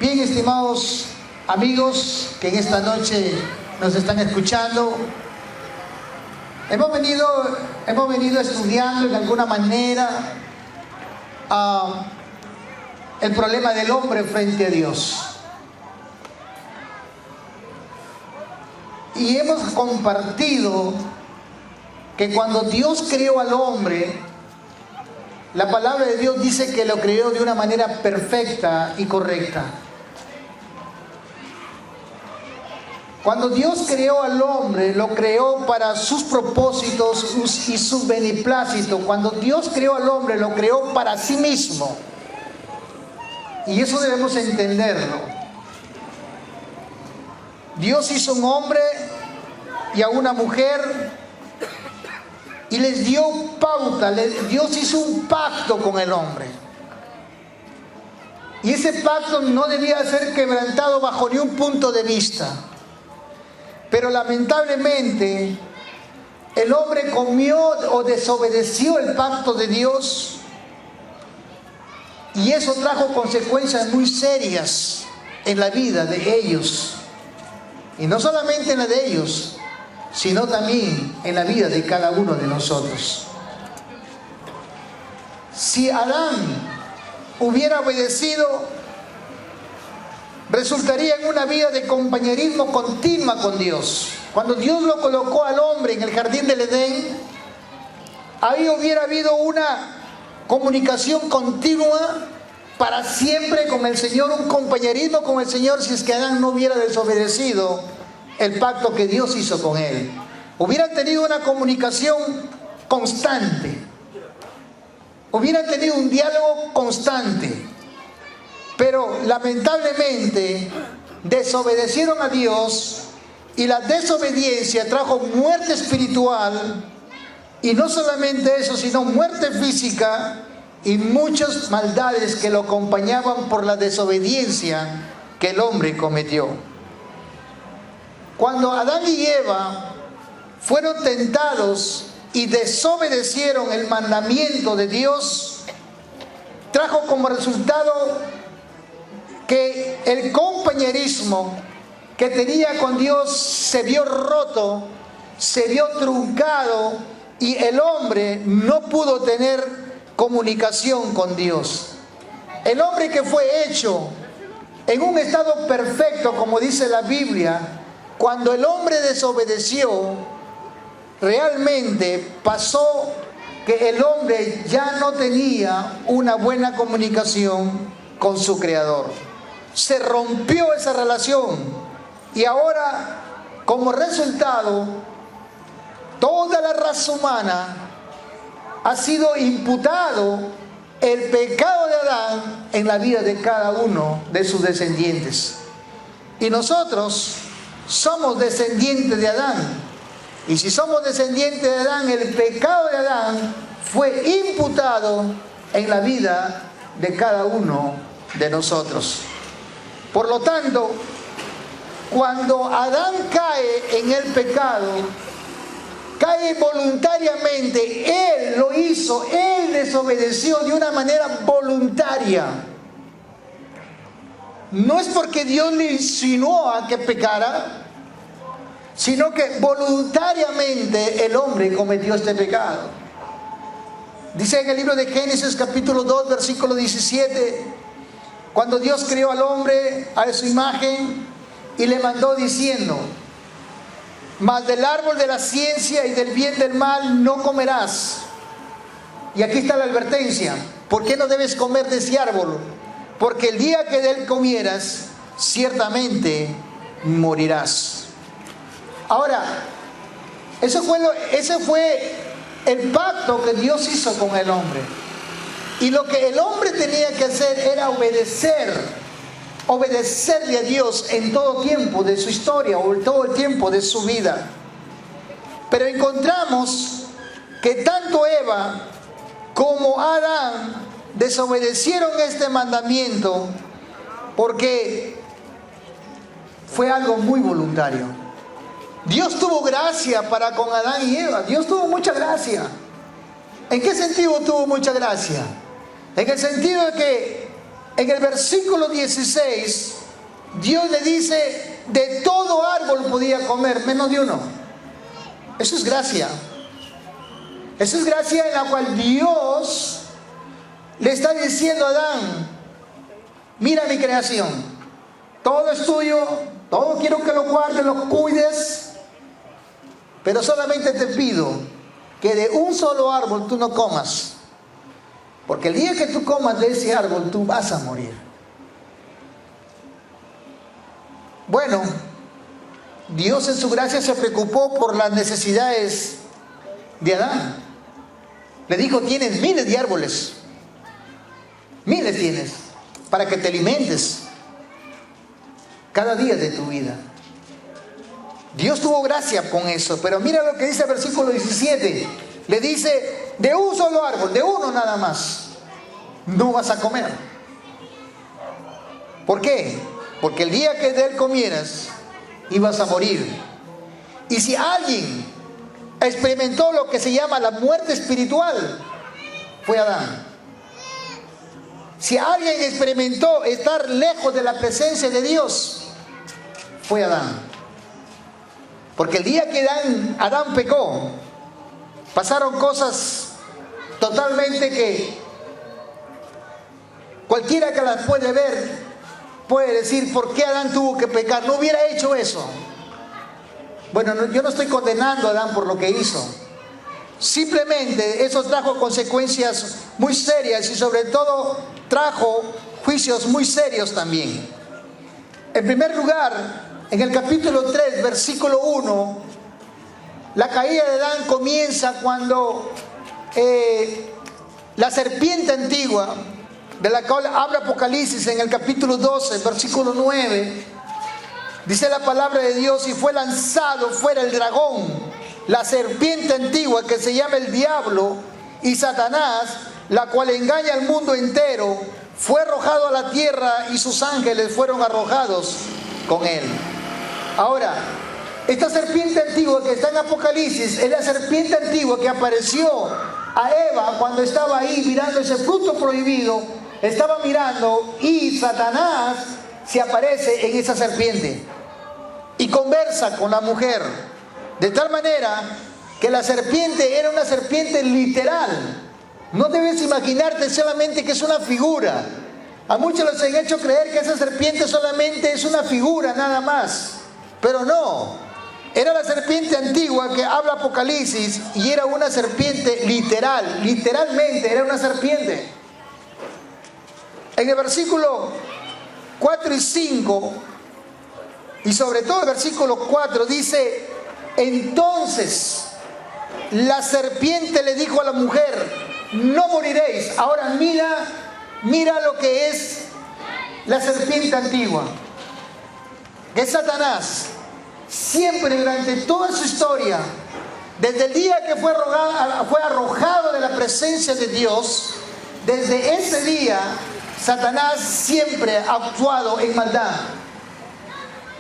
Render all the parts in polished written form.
Bien, estimados amigos que en esta noche nos están escuchando, hemos venido estudiando de alguna manera el problema del hombre frente a Dios. Y hemos compartido que cuando Dios creó al hombre, la palabra de Dios dice que lo creó de una manera perfecta y correcta. Cuando Dios creó al hombre, lo creó para sus propósitos y su beneplácito. Cuando Dios creó al hombre, lo creó para sí mismo. Y eso debemos entenderlo. Dios hizo un hombre y a una mujer y les dio pauta. Dios hizo un pacto con el hombre. Y ese pacto no debía ser quebrantado bajo ni un punto de vista. Pero lamentablemente el hombre comió o desobedeció el pacto de Dios, y eso trajo consecuencias muy serias en la vida de ellos. Y no solamente en la de ellos, sino también en la vida de cada uno de nosotros. Si Adán hubiera obedecido, resultaría en una vida de compañerismo continua con Dios. Cuando Dios lo colocó al hombre en el jardín del Edén, ahí hubiera habido una comunicación continua para siempre con el Señor, un compañerismo con el Señor, si es que Adán no hubiera desobedecido el pacto que Dios hizo con él. Hubieran tenido una comunicación constante, hubieran tenido un diálogo constante. Pero lamentablemente desobedecieron a Dios, y la desobediencia trajo muerte espiritual, y no solamente eso, sino muerte física y muchas maldades que lo acompañaban por la desobediencia que el hombre cometió. Cuando Adán y Eva fueron tentados y desobedecieron el mandamiento de Dios, trajo como resultado que el compañerismo que tenía con Dios se vio roto, se vio truncado, y el hombre no pudo tener comunicación con Dios. El hombre que fue hecho en un estado perfecto, como dice la Biblia, cuando el hombre desobedeció, realmente pasó que el hombre ya no tenía una buena comunicación con su Creador. Se rompió esa relación, y ahora, como resultado, toda la raza humana ha sido imputado el pecado de Adán en la vida de cada uno de sus descendientes. Y nosotros somos descendientes de Adán. Y si somos descendientes de Adán, el pecado de Adán fue imputado en la vida de cada uno de nosotros. Por lo tanto, cuando Adán cae en el pecado, cae voluntariamente. Él lo hizo, él desobedeció de una manera voluntaria. No es porque Dios le insinuó a que pecara, sino que voluntariamente el hombre cometió este pecado. Dice en el libro de Génesis capítulo 2 versículo 17, cuando Dios creó al hombre a su imagen y le mandó diciendo: mas del árbol de la ciencia y del bien del mal no comerás. Y aquí está la advertencia: ¿por qué no debes comer de ese árbol? Porque el día que de él comieras, ciertamente morirás. Ahora, ese fue el pacto que Dios hizo con el hombre. Y lo que el hombre tenía que hacer era obedecerle a Dios en todo tiempo de su historia, o en todo el tiempo de su vida. Pero encontramos que tanto Eva como Adán desobedecieron este mandamiento porque fue algo muy voluntario. Dios tuvo gracia para con Adán y Eva. Dios tuvo mucha gracia. ¿En qué sentido tuvo mucha gracia? En el sentido de que en el versículo 16 Dios le dice, de todo árbol podía comer, menos de uno. Eso es gracia. Eso es gracia en la cual Dios le está diciendo a Adán, mira mi creación, todo es tuyo, todo quiero que lo guardes, lo cuides, pero solamente te pido que de un solo árbol tú no comas, porque el día que tú comas de ese árbol tú vas a morir. Bueno, Dios en su gracia se preocupó por las necesidades de Adán. Le dijo, tienes miles de árboles, miles tienes, para que te alimentes cada día de tu vida. Dios tuvo gracia con eso, pero mira lo que dice el versículo 17. Le dice, de un solo árbol, de uno nada más, no vas a comer. ¿Por qué? Porque el día que de él comieras, ibas a morir. Y si alguien experimentó lo que se llama la muerte espiritual, fue Adán. Si alguien experimentó estar lejos de la presencia de Dios, fue Adán. Porque el día que Adán pecó, pasaron cosas totalmente que cualquiera que las puede ver puede decir, ¿por qué Adán tuvo que pecar? No hubiera hecho eso. Bueno, yo no estoy condenando a Adán por lo que hizo. Simplemente eso trajo consecuencias muy serias y sobre todo trajo juicios muy serios también. En primer lugar, en el capítulo 3, versículo 1, la caída de Adán comienza cuando la serpiente antigua, de la cual habla Apocalipsis en el capítulo 12, versículo 9, dice la palabra de Dios, y fue lanzado fuera el dragón, la serpiente antigua que se llama el diablo y Satanás, la cual engaña al mundo entero, fue arrojado a la tierra y sus ángeles fueron arrojados con él. Ahora, esta serpiente antigua que está en Apocalipsis es la serpiente antigua que apareció a Eva cuando estaba ahí mirando ese fruto prohibido. Estaba mirando y Satanás se aparece en esa serpiente y conversa con la mujer, de tal manera que la serpiente era una serpiente literal. No debes imaginarte solamente que es una figura. A muchos les han hecho creer que esa serpiente solamente es una figura nada más, pero no. Era la serpiente antigua que habla Apocalipsis y era una serpiente literal, literalmente era una serpiente. En el versículo 4 y 5, y sobre todo el versículo 4 dice, entonces la serpiente le dijo a la mujer, no moriréis. Ahora mira lo que es la serpiente antigua, que es Satanás. Siempre durante toda su historia, desde el día que fue arrojado de la presencia de Dios, desde ese día Satanás siempre ha actuado en maldad.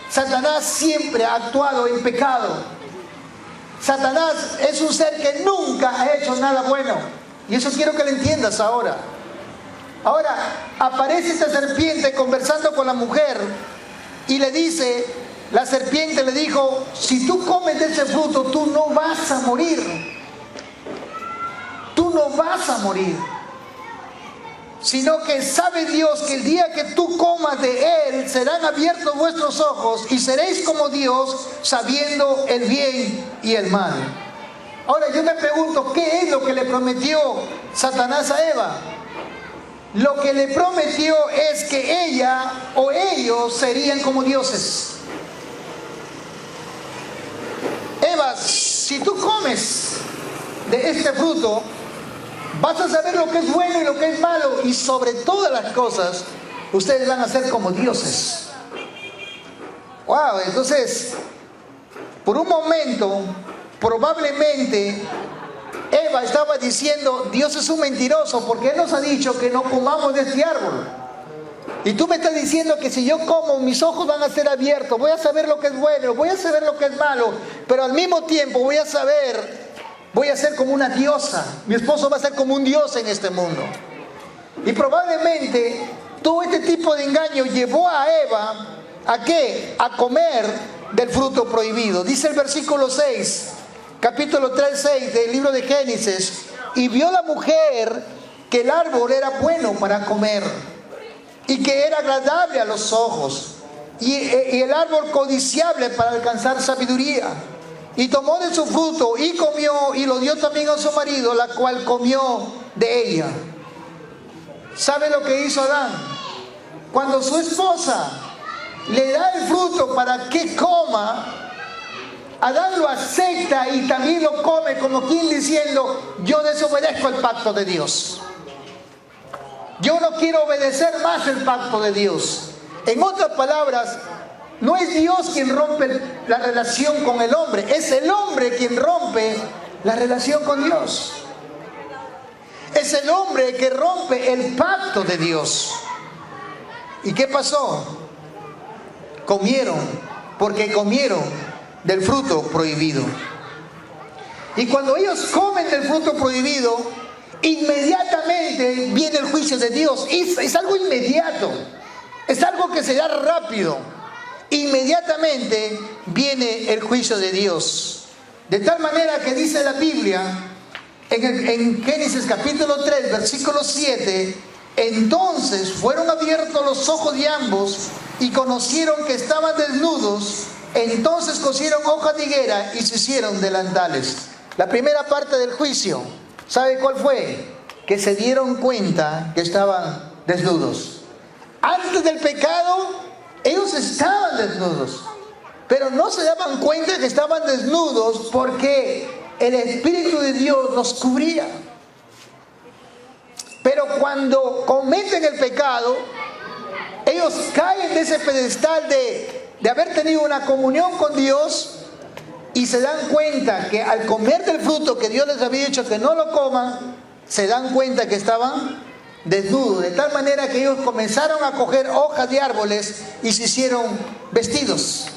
Satanás siempre ha actuado en pecado. Satanás es un ser que nunca ha hecho nada bueno. Y eso quiero que lo entiendas ahora. Ahora, aparece esta serpiente conversando con la mujer y le dice, la serpiente le dijo, si tú comes de ese fruto, tú no vas a morir. Tú no vas a morir. Sino que sabe Dios que el día que tú comas de él, serán abiertos vuestros ojos y seréis como Dios, sabiendo el bien y el mal. Ahora yo me pregunto, ¿qué es lo que le prometió Satanás a Eva? Lo que le prometió es que ella o ellos serían como dioses. Eva, si tú comes de este fruto, vas a saber lo que es bueno y lo que es malo, y sobre todas las cosas, ustedes van a ser como dioses. Wow, entonces, por un momento, probablemente Eva estaba diciendo, Dios es un mentiroso porque Él nos ha dicho que no comamos de este árbol. Y tú me estás diciendo que si yo como, mis ojos van a ser abiertos, voy a saber lo que es bueno, voy a saber lo que es malo, pero al mismo tiempo voy a ser como una diosa. Mi esposo va a ser como un dios en este mundo. Y probablemente todo este tipo de engaño llevó a Eva ¿A qué? A comer del fruto prohibido. Dice el versículo 6, capítulo 3, 6 del libro de Génesis: y vio la mujer que el árbol era bueno para comer y que era agradable a los ojos, y el árbol codiciable para alcanzar sabiduría. Y tomó de su fruto y comió, y lo dio también a su marido, la cual comió de ella. ¿Sabe lo que hizo Adán? Cuando su esposa le da el fruto para que coma, Adán lo acepta y también lo come, como quien diciendo: yo desobedezco el pacto de Dios. Yo no quiero obedecer más el pacto de Dios. En otras palabras, no es Dios quien rompe la relación con el hombre, es el hombre quien rompe la relación con Dios. Es el hombre que rompe el pacto de Dios. ¿Y qué pasó? Comieron, porque comieron del fruto prohibido. Y cuando ellos comen del fruto prohibido, inmediatamente viene el juicio de Dios. Es algo inmediato, es algo que se da rápido. Inmediatamente viene el juicio de Dios. De tal manera que dice la Biblia en Génesis capítulo 3, versículo 7: entonces fueron abiertos los ojos de ambos y conocieron que estaban desnudos. Entonces cosieron hojas de higuera y se hicieron delantales. La primera parte del juicio, ¿sabe cuál fue? Que se dieron cuenta que estaban desnudos. Antes del pecado, ellos estaban desnudos, pero no se daban cuenta que estaban desnudos porque el Espíritu de Dios los cubría. Pero cuando cometen el pecado, ellos caen de ese pedestal de haber tenido una comunión con Dios, y se dan cuenta que al comer del fruto que Dios les había dicho que no lo coman, se dan cuenta que estaban desnudos, de tal manera que ellos comenzaron a coger hojas de árboles y se hicieron vestidos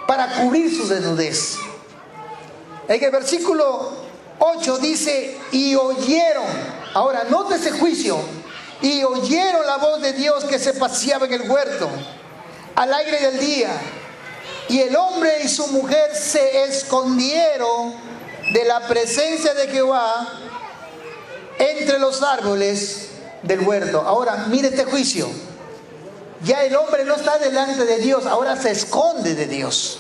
para cubrir su desnudez. En el versículo 8 dice: y oyeron, ahora note ese juicio, y oyeron la voz de Dios que se paseaba en el huerto al aire del día, y el hombre y su mujer se escondieron de la presencia de Jehová entre los árboles del huerto. Ahora, mire este juicio. Ya el hombre no está delante de Dios, ahora se esconde de Dios.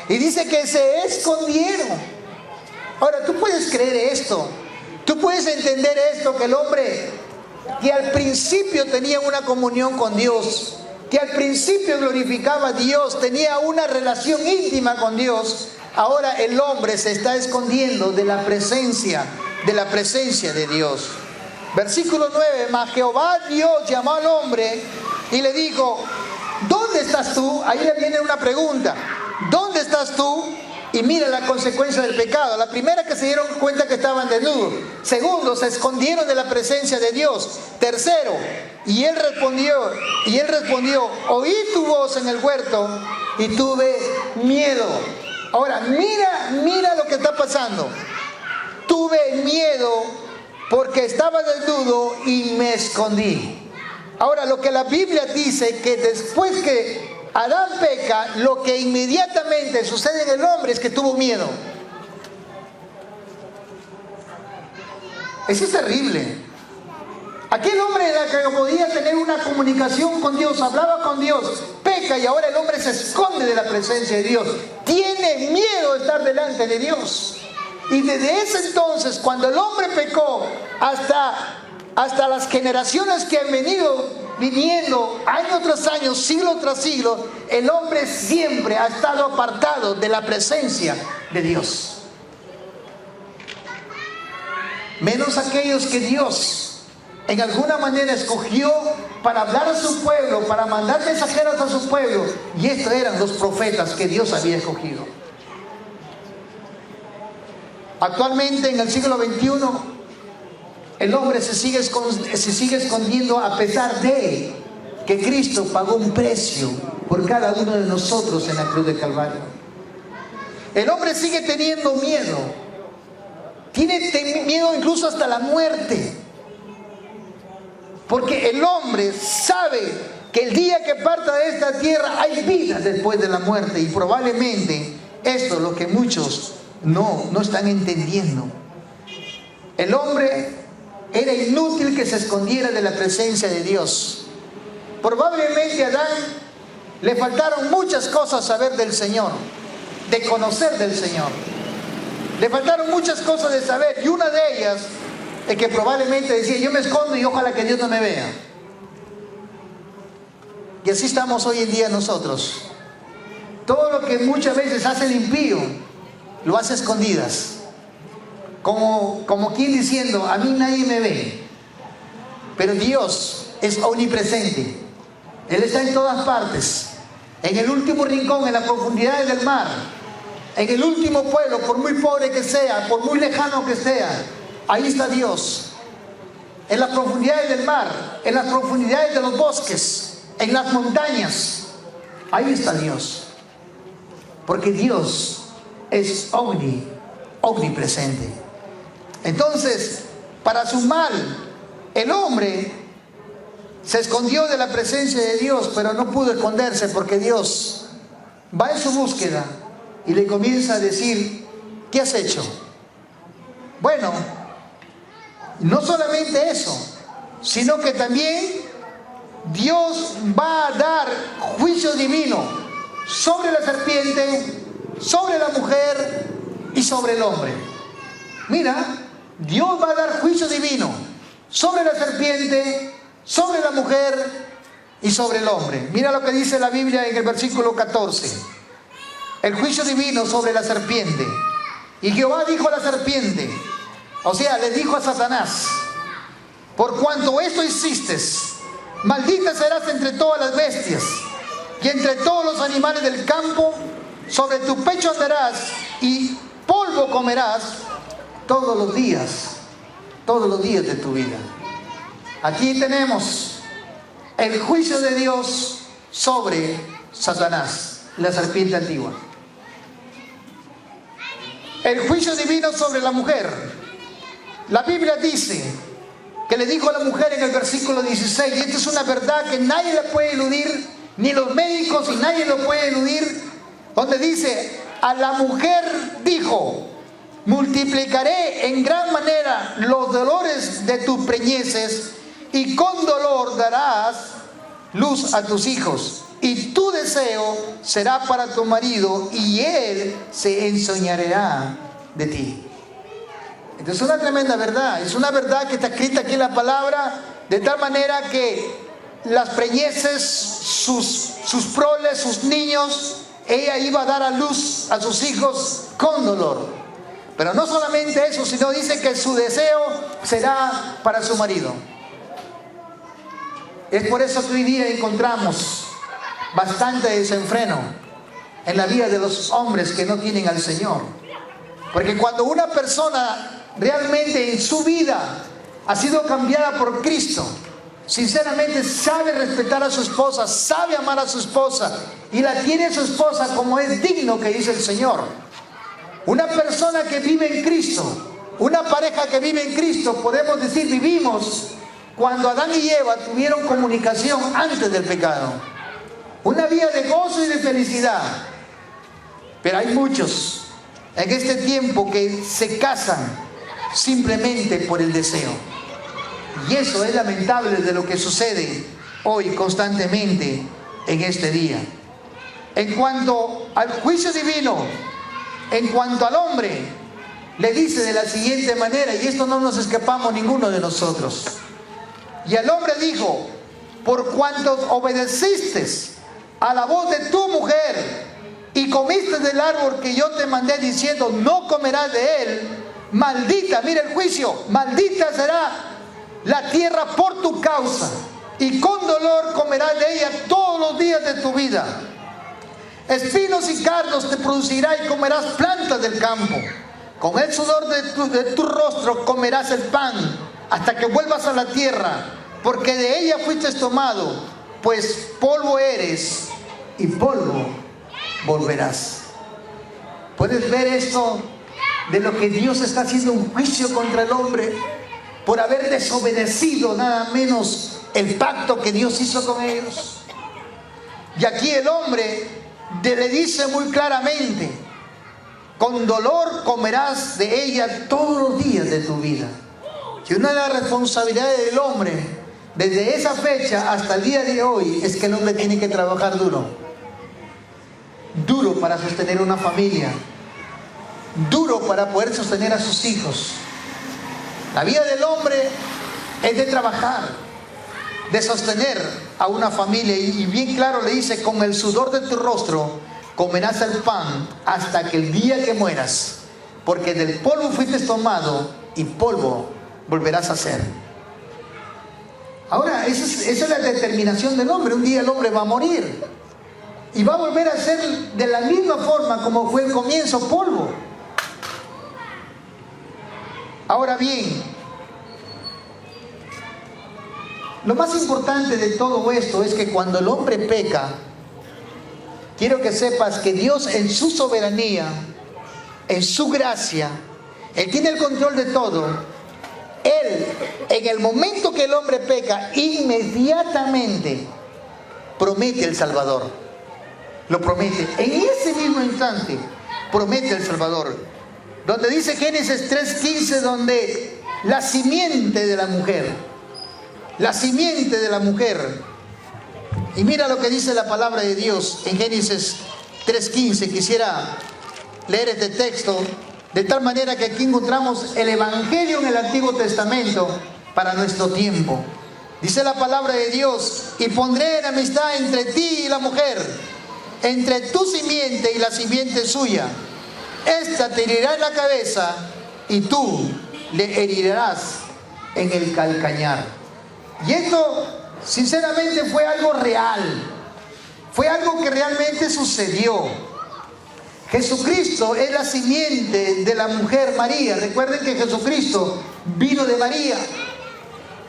Y dice que se escondieron. Ahora, tú puedes creer esto. Tú puedes entender esto, que el hombre que al principio tenía una comunión con Dios, que al principio glorificaba a Dios, tenía una relación íntima con Dios, ahora el hombre se está escondiendo de la presencia de Dios. Versículo 9: mas Jehová Dios llamó al hombre y le dijo: ¿dónde estás tú? Ahí le viene una pregunta: ¿dónde estás tú? Y mira la consecuencia del pecado. La primera, que se dieron cuenta que estaban desnudos. Segundo, se escondieron de la presencia de Dios. Tercero, y él respondió: oí tu voz en el huerto y tuve miedo. Ahora, mira lo que está pasando. Tuve miedo porque estaba desnudo y me escondí. Ahora, lo que la Biblia dice, que después que Adán peca, lo que inmediatamente sucede en el hombre es que tuvo miedo. Eso es terrible. Aquel hombre en la que podía tener una comunicación con Dios, hablaba con Dios, peca, y ahora el hombre se esconde de la presencia de Dios. Tiene miedo de estar delante de Dios. Y desde ese entonces, cuando el hombre pecó, hasta las generaciones que han viniendo año tras año, siglo tras siglo, el hombre siempre ha estado apartado de la presencia de Dios. Menos aquellos que Dios en alguna manera escogió para hablar a su pueblo, para mandar mensajeros a su pueblo, y estos eran los profetas que Dios había escogido. Actualmente, en el siglo XXI, el hombre se sigue escondiendo, a pesar de que Cristo pagó un precio por cada uno de nosotros en la cruz del Calvario. El hombre sigue teniendo miedo. Tiene miedo incluso hasta la muerte. Porque el hombre sabe que el día que parta de esta tierra hay vida después de la muerte, y probablemente esto es lo que muchos no están entendiendo. El hombre era inútil que se escondiera de la presencia de Dios. Probablemente a Adán le faltaron muchas cosas saber del Señor, de conocer del Señor. Le faltaron muchas cosas de saber, y una de ellas es que probablemente decía: yo me escondo y ojalá que Dios no me vea. Y así estamos hoy en día nosotros. Todo lo que muchas veces hace el impío, lo hace a escondidas. Como quien diciendo: a mí nadie me ve. Pero Dios es omnipresente. Él está en todas partes. En el último rincón, en las profundidades del mar, en el último pueblo, por muy pobre que sea, por muy lejano que sea, ahí está Dios. En las profundidades del mar, en las profundidades de los bosques, en las montañas, ahí está Dios. Porque Dios es omnipresente. Entonces, para su mal, el hombre se escondió de la presencia de Dios, pero no pudo esconderse, porque Dios va en su búsqueda y le comienza a decir: ¿qué has hecho? Bueno, no solamente eso, sino que también Dios va a dar juicio divino sobre la serpiente, sobre la mujer y sobre el hombre. Mira, Dios va a dar juicio divino sobre la serpiente, sobre la mujer y sobre el hombre. Mira lo que dice la Biblia en el versículo 14. El juicio divino sobre la serpiente. Y Jehová dijo a la serpiente, o sea, le dijo a Satanás: por cuanto esto hiciste, maldita serás entre todas las bestias y entre todos los animales del campo. Sobre tu pecho andarás y polvo comerás todos los días de tu vida. Aquí tenemos el juicio de Dios sobre Satanás, la serpiente antigua. El juicio divino sobre la mujer. La Biblia dice que le dijo a la mujer en el versículo 16, y esta es una verdad que nadie la puede eludir, ni los médicos, y nadie lo puede eludir, donde dice: a la mujer dijo: multiplicaré en gran manera los dolores de tus preñeces, y con dolor darás luz a tus hijos, y tu deseo será para tu marido, y él se enseñoreará de ti. Entonces es una tremenda verdad, es una verdad que está escrita aquí en la palabra, de tal manera que las preñeces, sus proles, sus niños, ella iba a dar a luz a sus hijos con dolor. Pero no solamente eso, sino dice que su deseo será para su marido. Es por eso que hoy día encontramos bastante desenfreno en la vida de los hombres que no tienen al Señor. Porque cuando una persona realmente en su vida ha sido cambiada por Cristo, sinceramente sabe respetar a su esposa, sabe amar a su esposa, y la tiene a su esposa como es digno, que dice el Señor. Una persona que vive en Cristo, una pareja que vive en Cristo, podemos decir, vivimos cuando Adán y Eva tuvieron comunicación antes del pecado. Una vida de gozo y de felicidad. Pero hay muchos en este tiempo que se casan simplemente por el deseo. Y eso es lamentable de lo que sucede hoy constantemente en este día. En cuanto al juicio divino, en cuanto al hombre, le dice de la siguiente manera, y esto no nos escapamos ninguno de nosotros. Y el hombre dijo: por cuanto obedeciste a la voz de tu mujer y comiste del árbol que yo te mandé diciendo: no comerás de él, maldita, mira el juicio, maldita será la tierra por tu causa, y con dolor comerás de ella todos los días de tu vida. Espinos y cardos te producirá, y comerás plantas del campo. Con el sudor de tu rostro comerás el pan, hasta que vuelvas a la tierra, porque de ella fuiste tomado, pues polvo eres, y polvo volverás. ¿Puedes ver esto de lo que Dios está haciendo un juicio contra el hombre por haber desobedecido nada menos el pacto que Dios hizo con ellos? Y aquí el hombre le dice muy claramente: con dolor comerás de ella todos los días de tu vida. Y una de las responsabilidades del hombre, desde esa fecha hasta el día de hoy, es que el hombre tiene que trabajar duro. Duro para sostener una familia. Duro para poder sostener a sus hijos. La vida del hombre es de trabajar, de sostener a una familia. Y bien claro le dice: con el sudor de tu rostro comerás el pan hasta que el día que mueras, porque del polvo fuiste tomado y polvo volverás a ser. Ahora, esa es la determinación del hombre. Un día el hombre va a morir y va a volver a ser de la misma forma como fue el comienzo, polvo. Ahora bien, lo más importante de todo esto es que cuando el hombre peca, quiero que sepas que Dios, en su soberanía, en su gracia, Él tiene el control de todo. Él, en el momento que el hombre peca, inmediatamente promete el Salvador. Lo promete. En ese mismo instante promete el Salvador. Donde dice Génesis 3:15, donde la simiente de la mujer. La simiente de la mujer. Y mira lo que dice la palabra de Dios en Génesis 3:15. Quisiera leer este texto de tal manera que aquí encontramos el Evangelio en el Antiguo Testamento para nuestro tiempo. Dice la palabra de Dios: y pondré enemistad entre ti y la mujer, entre tu simiente y la simiente suya. Esta te herirá en la cabeza y tú le herirás en el calcañar. Y esto sinceramente fue algo real. Fue algo que realmente sucedió. Jesucristo es la simiente de la mujer María. Recuerden que Jesucristo vino de María.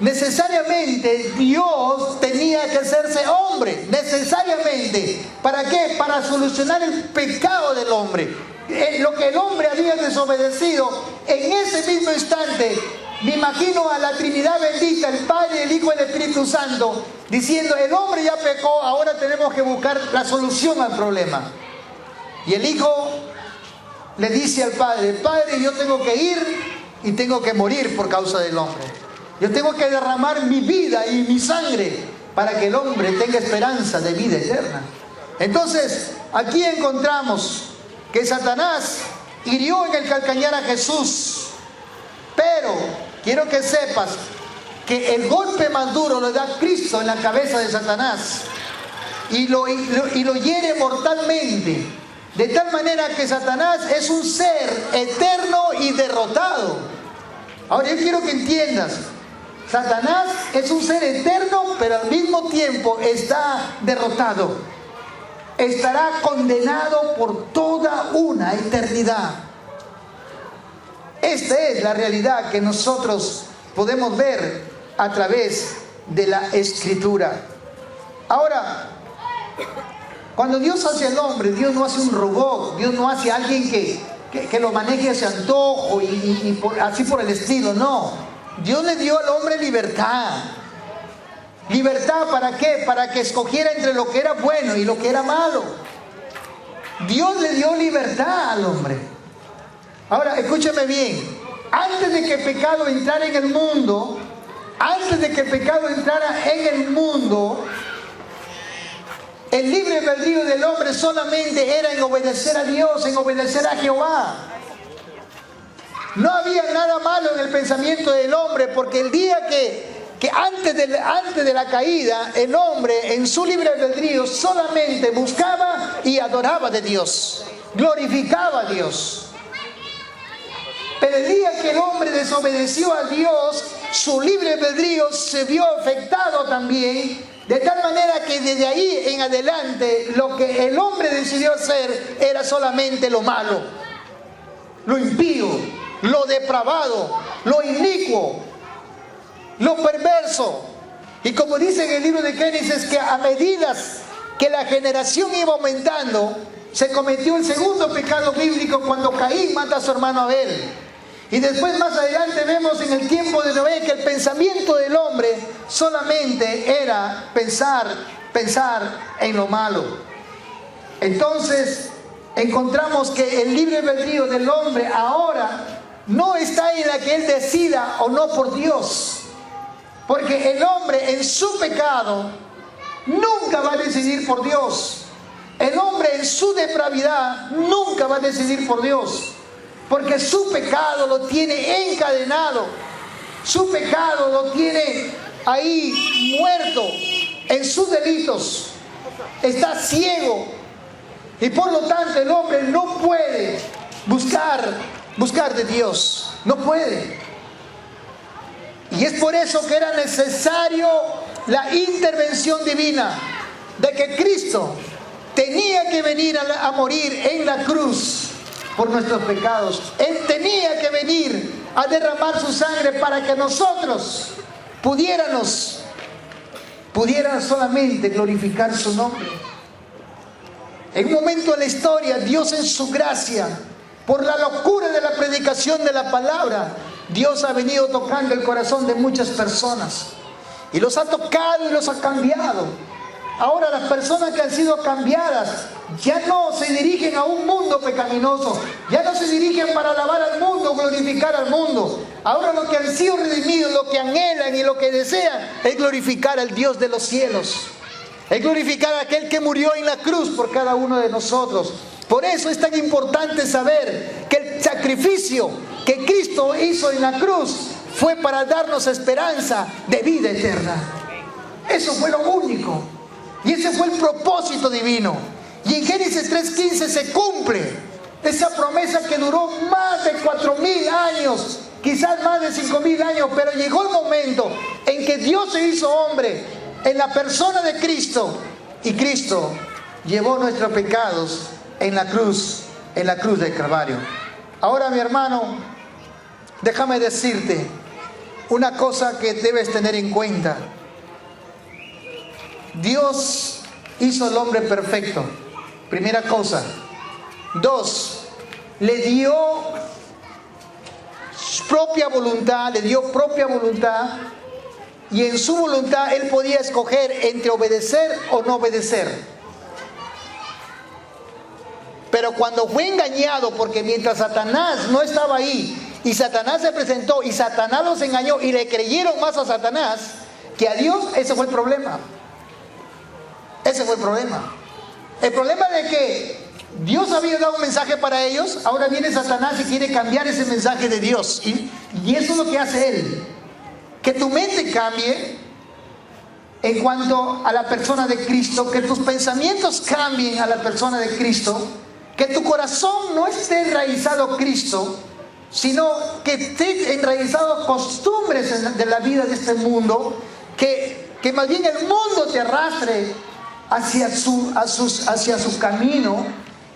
Necesariamente Dios tenía que hacerse hombre. Necesariamente. ¿Para qué? Para solucionar el pecado del hombre. Lo que el hombre había desobedecido, en ese mismo instante, me imagino a la Trinidad bendita, el Padre, el Hijo y el Espíritu Santo, diciendo: el hombre ya pecó, ahora tenemos que buscar la solución al problema. Y el Hijo le dice al Padre: Padre, yo tengo que ir y tengo que morir por causa del hombre. Yo tengo que derramar mi vida y mi sangre para que el hombre tenga esperanza de vida eterna. Entonces, aquí encontramos que Satanás hirió en el calcañar a Jesús. Pero quiero que sepas que el golpe más duro lo da Cristo en la cabeza de Satanás. Y lo hiere mortalmente. De tal manera que Satanás es un ser eterno y derrotado. Ahora yo quiero que entiendas: Satanás es un ser eterno, pero al mismo tiempo está derrotado. Estará condenado por toda una eternidad. Esta es la realidad que nosotros podemos ver a través de la Escritura. Ahora, cuando Dios hace al hombre, Dios no hace un robot. Dios no hace a alguien que lo maneje a su antojo así por el estilo. No. Dios le dio al hombre libertad. ¿Libertad para qué? Para que escogiera entre lo que era bueno y lo que era malo. Dios le dio libertad al hombre. Ahora, escúchame bien. Antes de que el pecado entrara en el mundo, el libre albedrío del hombre solamente era en obedecer a Dios, en obedecer a Jehová. No había nada malo en el pensamiento del hombre, porque el día que antes de la caída, el hombre en su libre albedrío solamente buscaba y adoraba de Dios, glorificaba a Dios. Pero el día que el hombre desobedeció a Dios, su libre albedrío se vio afectado también, de tal manera que desde ahí en adelante lo que el hombre decidió hacer era solamente lo malo, lo impío, lo depravado, lo inicuo, lo perverso. Y como dice en el libro de Génesis, que a medida que la generación iba aumentando, se cometió el segundo pecado bíblico cuando Caín mata a su hermano Abel. Y después más adelante vemos en el tiempo de Noé que el pensamiento del hombre solamente era pensar pensar en lo malo. Entonces encontramos que el libre albedrío del hombre ahora no está en la que él decida o no por Dios, porque el hombre en su pecado nunca va a decidir por Dios. El hombre en su depravidad nunca va a decidir por Dios, porque su pecado lo tiene encadenado, su pecado lo tiene ahí muerto en sus delitos, está ciego, y por lo tanto el hombre no puede buscar de Dios, no puede. Y es por eso que era necesario la intervención divina, de que Cristo tenía que venir a morir en la cruz por nuestros pecados. Él tenía que venir a derramar su sangre para que nosotros pudieran solamente glorificar su nombre. En un momento de la historia, Dios en su gracia, por la locura de la predicación de la palabra, Dios ha venido tocando el corazón de muchas personas y los ha tocado y los ha cambiado. Ahora las personas que han sido cambiadas ya no se dirigen a un mundo pecaminoso, ya no se dirigen para alabar al mundo, glorificar al mundo. Ahora lo que han sido redimidos, lo que anhelan y lo que desean es glorificar al Dios de los cielos, es glorificar a aquel que murió en la cruz por cada uno de nosotros. Por eso es tan importante saber que el sacrificio que Cristo hizo en la cruz fue para darnos esperanza de vida eterna. Eso fue lo único. Y ese fue el propósito divino. Y en Génesis 3:15 se cumple esa promesa que duró más de 4,000 años, quizás más de 5,000 años, pero llegó el momento en que Dios se hizo hombre en la persona de Cristo, y Cristo llevó nuestros pecados en la cruz del Calvario. Ahora, mi hermano, déjame decirte una cosa que debes tener en cuenta. Dios hizo al hombre perfecto, primera cosa. 2, le dio propia voluntad, y en su voluntad él podía escoger entre obedecer o no obedecer. Pero cuando fue engañado, porque mientras Satanás no estaba ahí, y Satanás se presentó, y Satanás los engañó, y le creyeron más a Satanás que a Dios, ese fue el problema. Ese fue el problema. El problema de que Dios había dado un mensaje para ellos, ahora viene Satanás y quiere cambiar ese mensaje de Dios. Y eso es lo que hace él. Que tu mente cambie en cuanto a la persona de Cristo, que tus pensamientos cambien a la persona de Cristo, que tu corazón no esté enraizado a Cristo, sino que esté enraizado a costumbres de la vida de este mundo, que más bien el mundo te arrastre hacia su camino,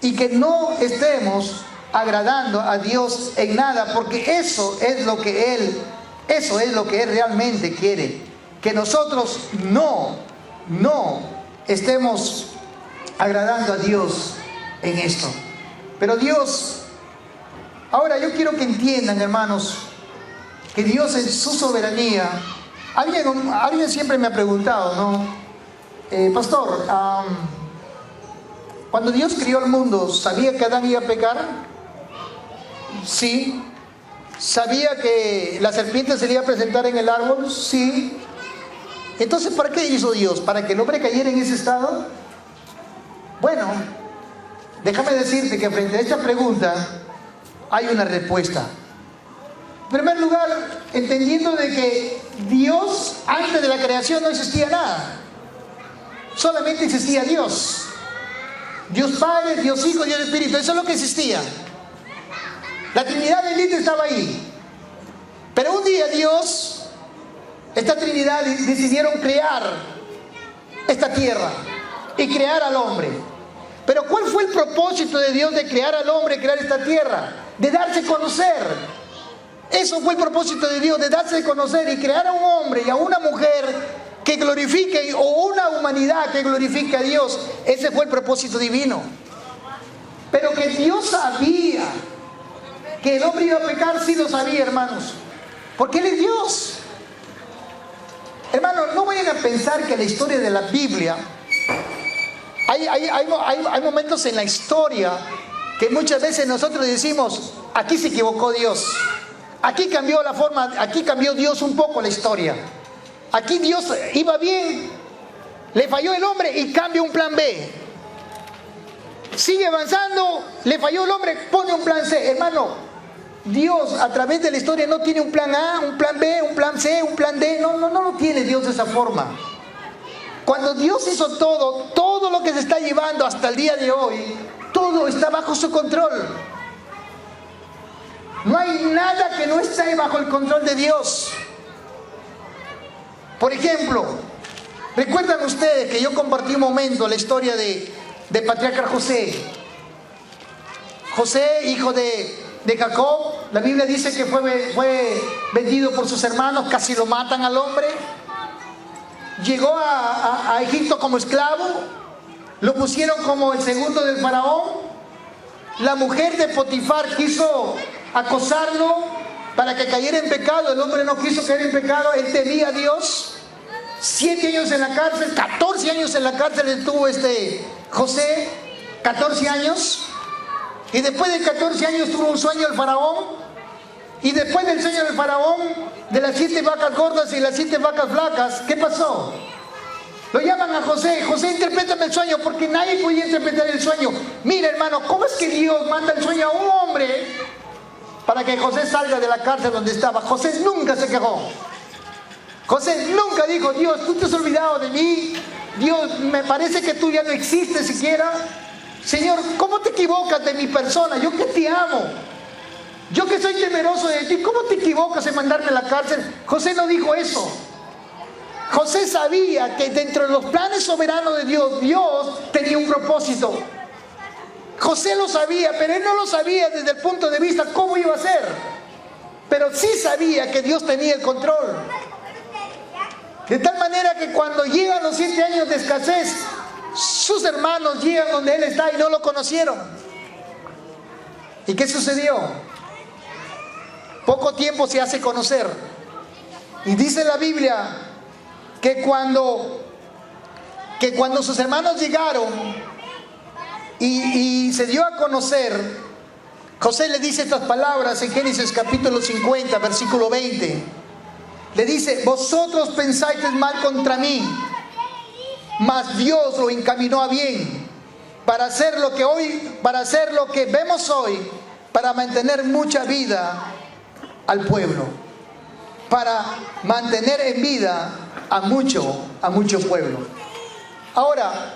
y que no estemos agradando a Dios en nada, porque eso es lo que Él realmente quiere, que nosotros no estemos agradando a Dios en esto. Pero Dios, ahora yo quiero que entiendan, hermanos, que Dios en su soberanía, alguien siempre me ha preguntado, ¿no? Pastor, cuando Dios crió el mundo, ¿sabía que Adán iba a pecar? Sí. ¿Sabía que la serpiente se le iba a presentar en el árbol? Sí. Entonces, ¿para qué hizo Dios? ¿Para que el hombre cayera en ese estado? Bueno, déjame decirte que frente a esta pregunta hay una respuesta. En primer lugar, entendiendo de que Dios, antes de la creación, no existía nada. Solamente existía Dios. Dios Padre, Dios Hijo, Dios Espíritu. Eso es lo que existía. La Trinidad bendita estaba ahí. Pero un día Dios, esta Trinidad, decidieron crear esta tierra y crear al hombre. Pero ¿cuál fue el propósito de Dios de crear al hombre, crear esta tierra? De darse a conocer. Eso fue el propósito de Dios, de darse a conocer y crear a un hombre y a una mujer que glorifique, o una humanidad que glorifique a Dios. Ese fue el propósito divino. Pero que Dios sabía que el hombre iba a pecar, sí lo sabía, hermanos, porque Él es Dios. Hermanos, no vayan a pensar que la historia de la Biblia Hay momentos en la historia que muchas veces nosotros decimos, aquí se equivocó Dios. Aquí cambió la forma, aquí cambió Dios un poco la historia. Aquí Dios iba bien, le falló el hombre y cambia un plan B. Sigue avanzando, le falló el hombre, pone un plan C. Hermano, Dios a través de la historia no tiene un plan A, un plan B, un plan C, un plan D. No lo tiene Dios de esa forma. Cuando Dios hizo todo lo que se está llevando hasta el día de hoy, todo está bajo su control. No hay nada que no esté bajo el control de Dios. Por ejemplo, recuerdan ustedes que yo compartí un momento la historia de patriarca José. José, hijo de Jacob, la Biblia dice que fue vendido por sus hermanos, casi lo matan al hombre. Llegó a Egipto como esclavo, lo pusieron como el segundo del faraón. La mujer de Potifar quiso acosarlo para que cayera en pecado. El hombre no quiso caer en pecado, él temía a Dios. 7 años en la cárcel, 14 años en la cárcel estuvo José, 14 años. Y después de 14 años tuvo un sueño el faraón. Y después del sueño del faraón, de las 7 vacas gordas y las 7 vacas flacas, ¿qué pasó? Lo llaman a José. José, interprétame el sueño, porque nadie podía interpretar el sueño. Mira, hermano, ¿cómo es que Dios manda el sueño a un hombre para que José salga de la cárcel donde estaba? José nunca se quejó. José nunca dijo, Dios, tú te has olvidado de mí. Dios, me parece que tú ya no existes siquiera. Señor, ¿cómo te equivocas de mi persona? Yo que te amo. Yo que soy temeroso de ti, ¿cómo te equivocas en mandarme a la cárcel? José no dijo eso. José sabía que dentro de los planes soberanos de Dios, Dios tenía un propósito. José lo sabía, pero él no lo sabía desde el punto de vista cómo iba a ser. Pero sí sabía que Dios tenía el control. De tal manera que cuando llegan los 7 años de escasez, sus hermanos llegan donde él está y no lo conocieron. ¿Y qué sucedió? Poco tiempo se hace conocer. Y dice la Biblia que cuando sus hermanos llegaron y se dio a conocer, José le dice estas palabras en Génesis capítulo 50, versículo 20. Le dice, vosotros pensáis mal contra mí, mas Dios lo encaminó a bien, para hacer lo que vemos hoy, para mantener mucha vida al pueblo, para mantener en vida a mucho pueblo. Ahora,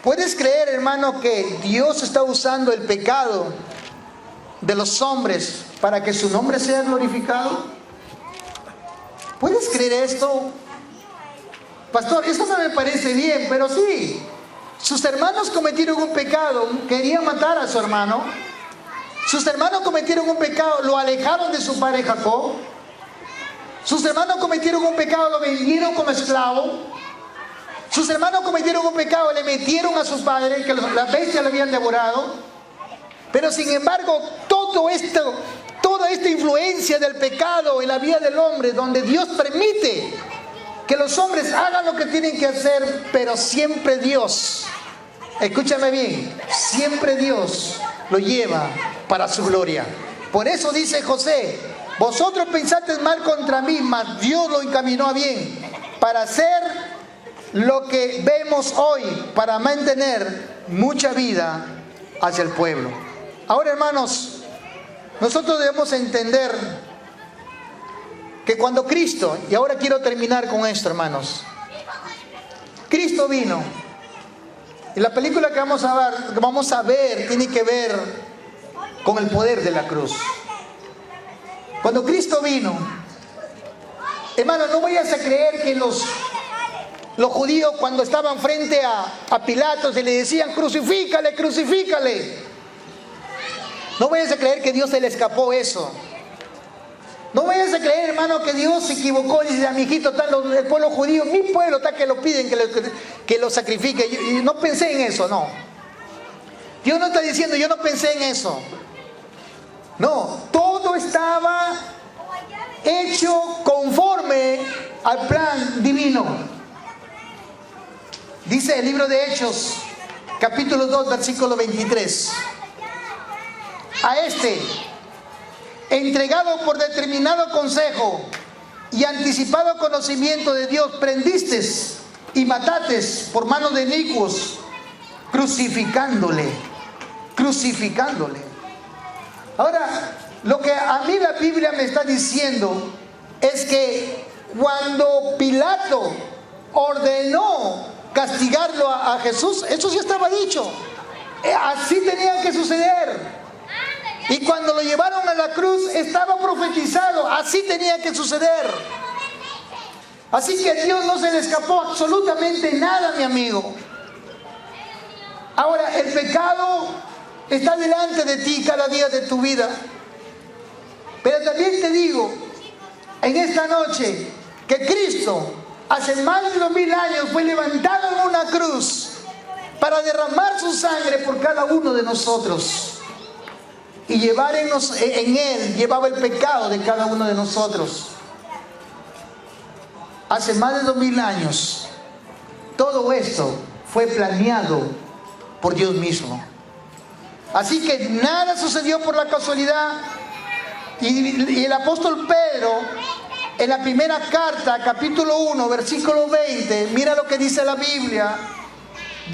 ¿puedes creer, hermano, que Dios está usando el pecado de los hombres para que su nombre sea glorificado? ¿Puedes creer esto? Pastor, esto no me parece bien, pero sí. Sus hermanos cometieron un pecado, querían matar a su hermano. Sus hermanos cometieron un pecado, lo alejaron de su padre Jacob. Sus hermanos cometieron un pecado, lo vendieron como esclavo. Sus hermanos cometieron un pecado, le metieron a su padre, que las bestias lo habían devorado. Pero sin embargo, toda esta influencia del pecado en la vida del hombre, donde Dios permite que los hombres hagan lo que tienen que hacer, pero siempre Dios, escúchame bien, siempre Dios lo lleva para su gloria. Por eso dice José, vosotros pensasteis mal contra mí, mas Dios lo encaminó a bien, para hacer lo que vemos hoy, para mantener mucha vida hacia el pueblo. Ahora, hermanos, nosotros debemos entender que cuando Cristo, y ahora quiero terminar con esto, hermanos, Cristo vino, y la película que vamos a ver tiene que ver con el poder de la cruz. Cuando Cristo vino, hermano, no vayas a creer que los judíos, cuando estaban frente a Pilatos y le decían, crucifícale, crucifícale, no vayas a creer que Dios se le escapó eso. No vayas a creer, hermano, que Dios se equivocó y dice, a mi hijito, el pueblo judío, mi pueblo está que lo piden, que lo sacrifique. Y no pensé en eso, no. Dios no está diciendo, yo no pensé en eso. No, todo estaba hecho conforme al plan divino. Dice el libro de Hechos, capítulo 2, versículo 23. A este, entregado por determinado consejo y anticipado conocimiento de Dios, prendisteis y matasteis por mano de inicuos, crucificándole. Ahora, lo que a mí la Biblia me está diciendo es que cuando Pilato ordenó castigarlo a Jesús, eso ya estaba dicho. Así tenía que suceder. Y cuando lo llevaron a la cruz, estaba profetizado. Así tenía que suceder. Así que a Dios no se le escapó absolutamente nada, mi amigo. Ahora, el pecado está delante de ti cada día de tu vida. Pero también te digo, en esta noche, que Cristo, hace más de 2000 años, fue levantado en una cruz para derramar su sangre por cada uno de nosotros. Y llevar en Él, llevaba el pecado de cada uno de nosotros. Hace más de 2000 años, todo esto fue planeado por Dios mismo. Así que nada sucedió por la casualidad. Y el apóstol Pedro, en la primera carta, capítulo 1, versículo 20, mira lo que dice la Biblia: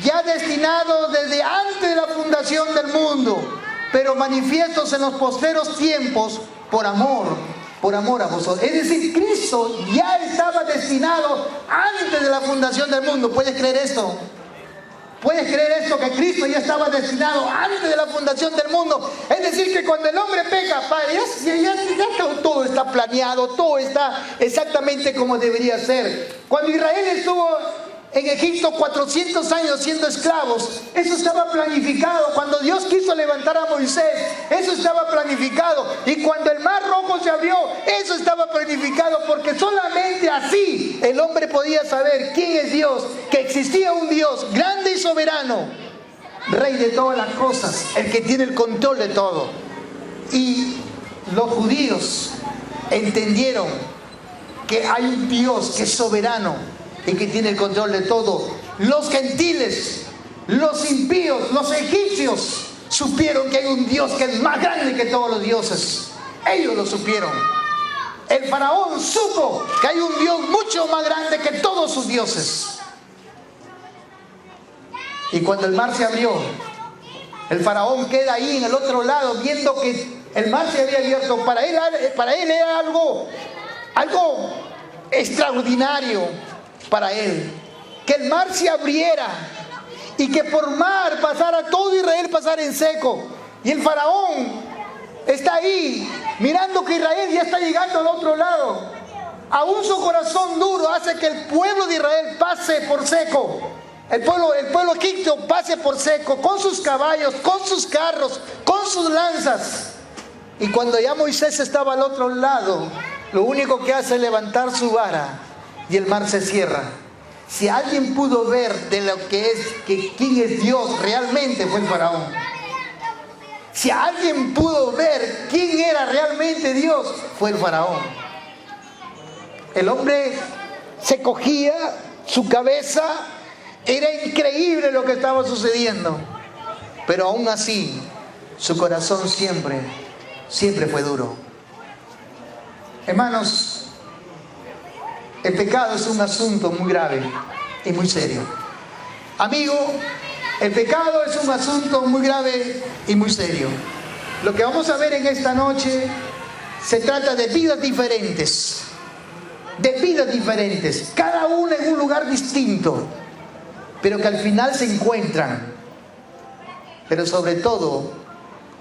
ya destinado desde antes de la fundación del mundo, pero manifiestos en los posteros tiempos por amor a vosotros. Es decir, Cristo ya estaba destinado antes de la fundación del mundo. ¿Puedes creer esto? ¿Puedes creer esto? Que Cristo ya estaba destinado antes de la fundación del mundo. Es decir, que cuando el hombre peca, ya todo está planeado, todo está exactamente como debería ser. Cuando Israel estuvo en Egipto 400 años siendo esclavos, eso estaba planificado. Cuando Dios quiso levantar a Moisés, eso estaba planificado. Y cuando el mar rojo se abrió, eso estaba planificado, porque solamente así el hombre podía saber quién es Dios, que existía un Dios grande y soberano, Rey de todas las cosas, el que tiene el control de todo. Y los judíos entendieron que hay un Dios que es soberano y que tiene el control de todo. Los gentiles, los impíos, los egipcios supieron que hay un Dios que es más grande que todos los dioses. Ellos lo supieron. El faraón supo que hay un Dios mucho más grande que todos sus dioses. Y cuando el mar se abrió, el faraón queda ahí en el otro lado viendo que el mar se había abierto. Para él era algo extraordinario. Para él, que el mar se abriera y que por mar pasara todo Israel, pasara en seco. Y el faraón está ahí mirando que Israel ya está llegando al otro lado. Aún su corazón duro hace que el pueblo de Israel pase por seco. El pueblo egipcio pase por seco, con sus caballos, con sus carros, con sus lanzas. Y cuando ya Moisés estaba al otro lado, lo único que hace es levantar su vara y el mar se cierra. Si alguien pudo ver de lo que es, quién es Dios realmente, fue el faraón. Si alguien pudo ver quién era realmente Dios, fue el faraón. El hombre se cogía su cabeza, era increíble lo que estaba sucediendo, pero aún así su corazón siempre fue duro. Hermanos, el pecado es un asunto muy grave y muy serio. Amigo, el pecado es un asunto muy grave y muy serio. Lo que vamos a ver en esta noche se trata de vidas diferentes. De vidas diferentes, cada una en un lugar distinto, pero que al final se encuentran. Pero sobre todo,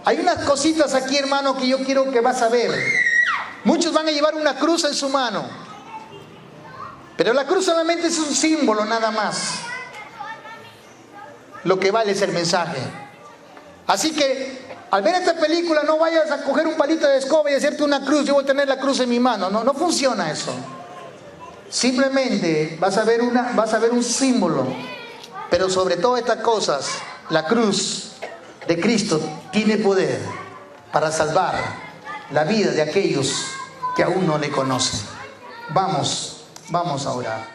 hay unas cositas aquí, hermano, que yo quiero que vas a ver. Muchos van a llevar una cruz en su mano, pero la cruz solamente es un símbolo, nada más. Lo que vale es el mensaje. Así que al ver esta película no vayas a coger un palito de escoba y hacerte una cruz. Yo voy a tener la cruz en mi mano. No funciona eso. Simplemente vas a ver un símbolo. Pero sobre todas estas cosas, la cruz de Cristo tiene poder para salvar la vida de aquellos que aún no le conocen. Vamos a orar.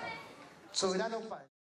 Soberano Padre.